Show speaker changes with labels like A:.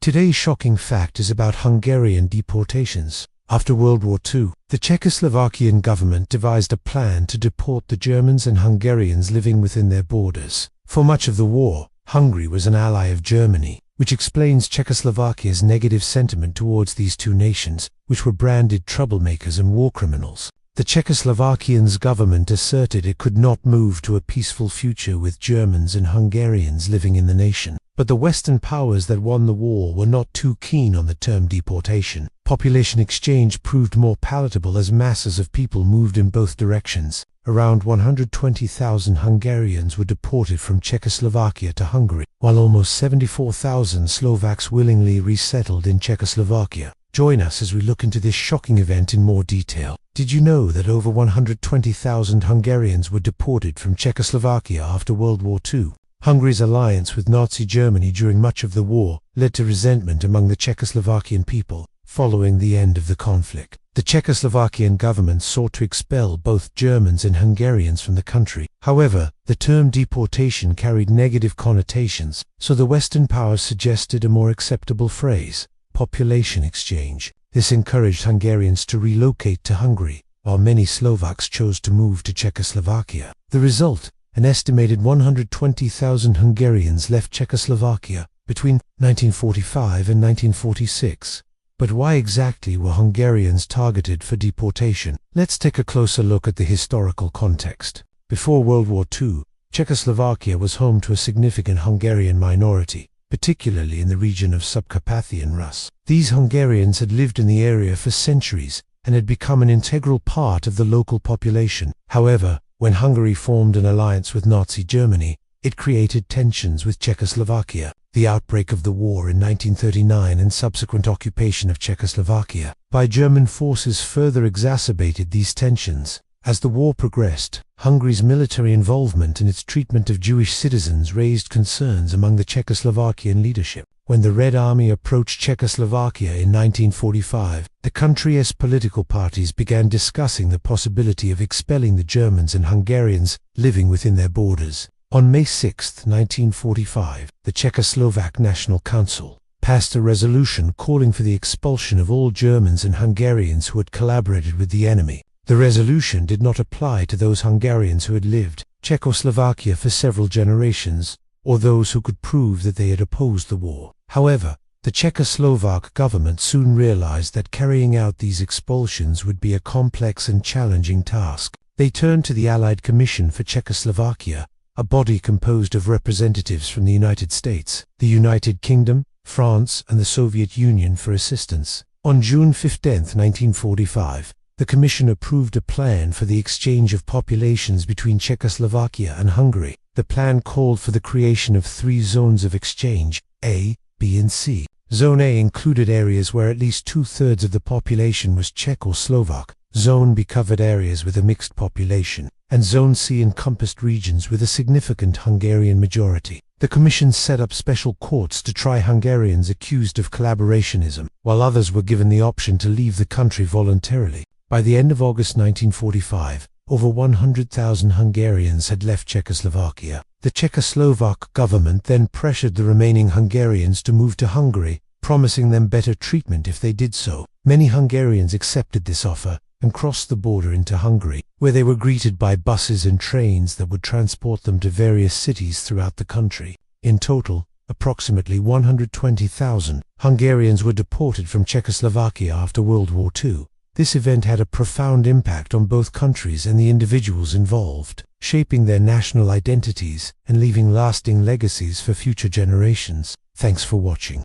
A: Today's shocking fact is about Hungarian deportations. After World War II, the Czechoslovakian government devised a plan to deport the Germans and Hungarians living within their borders. For much of the war, Hungary was an ally of Germany, which explains Czechoslovakia's negative sentiment towards these two nations, which were branded troublemakers and war criminals. The Czechoslovakian government asserted it could not move to a peaceful future with Germans and Hungarians living in the nation. But the Western powers that won the war were not too keen on the term deportation. Population exchange proved more palatable as masses of people moved in both directions. Around 120,000 Hungarians were deported from Czechoslovakia to Hungary, while almost 74,000 Slovaks willingly resettled in Czechoslovakia. Join us as we look into this shocking event in more detail. Did you know that over 120,000 Hungarians were deported from Czechoslovakia after World War II? Hungary's alliance with Nazi Germany during much of the war led to resentment among the Czechoslovakian people. Following the end of the conflict, the Czechoslovakian government sought to expel both Germans and Hungarians from the country. However, the term deportation carried negative connotations, so the Western powers suggested a more acceptable phrase: population exchange. This encouraged Hungarians to relocate to Hungary, while many Slovaks chose to move to Czechoslovakia. The result: an estimated 120,000 Hungarians left Czechoslovakia between 1945 and 1946. But why exactly were Hungarians targeted for deportation? Let's take a closer look at the historical context. Before World War II, Czechoslovakia was home to a significant Hungarian minority, particularly in the region of Subcarpathian Rus. These Hungarians had lived in the area for centuries and had become an integral part of the local population. However, when Hungary formed an alliance with Nazi Germany, it created tensions with Czechoslovakia. The outbreak of the war in 1939 and subsequent occupation of Czechoslovakia by German forces further exacerbated these tensions. As the war progressed, Hungary's military involvement and its treatment of Jewish citizens raised concerns among the Czechoslovakian leadership. When the Red Army approached Czechoslovakia in 1945, the country's political parties began discussing the possibility of expelling the Germans and Hungarians living within their borders. On May 6, 1945, the Czechoslovak National Council passed a resolution calling for the expulsion of all Germans and Hungarians who had collaborated with the enemy. The resolution did not apply to those Hungarians who had lived in Czechoslovakia for several generations, or those who could prove that they had opposed the war. However, the Czechoslovak government soon realized that carrying out these expulsions would be a complex and challenging task. They turned to the Allied Commission for Czechoslovakia, a body composed of representatives from the United States, the United Kingdom, France, and the Soviet Union for assistance. On June 15, 1945, the Commission approved a plan for the exchange of populations between Czechoslovakia and Hungary. The plan called for the creation of 3 zones of exchange: A, B, and C. Zone A included areas where at least 2/3 of the population was Czech or Slovak. Zone B covered areas with a mixed population, and Zone C encompassed regions with a significant Hungarian majority. The Commission set up special courts to try Hungarians accused of collaborationism, while others were given the option to leave the country voluntarily. By the end of August 1945, over 100,000 Hungarians had left Czechoslovakia. The Czechoslovak government then pressured the remaining Hungarians to move to Hungary, promising them better treatment if they did so. Many Hungarians accepted this offer and crossed the border into Hungary, where they were greeted by buses and trains that would transport them to various cities throughout the country. In total, approximately 120,000 Hungarians were deported from Czechoslovakia after World War II. This event had a profound impact on both countries and the individuals involved, shaping their national identities and leaving lasting legacies for future generations. Thanks for watching.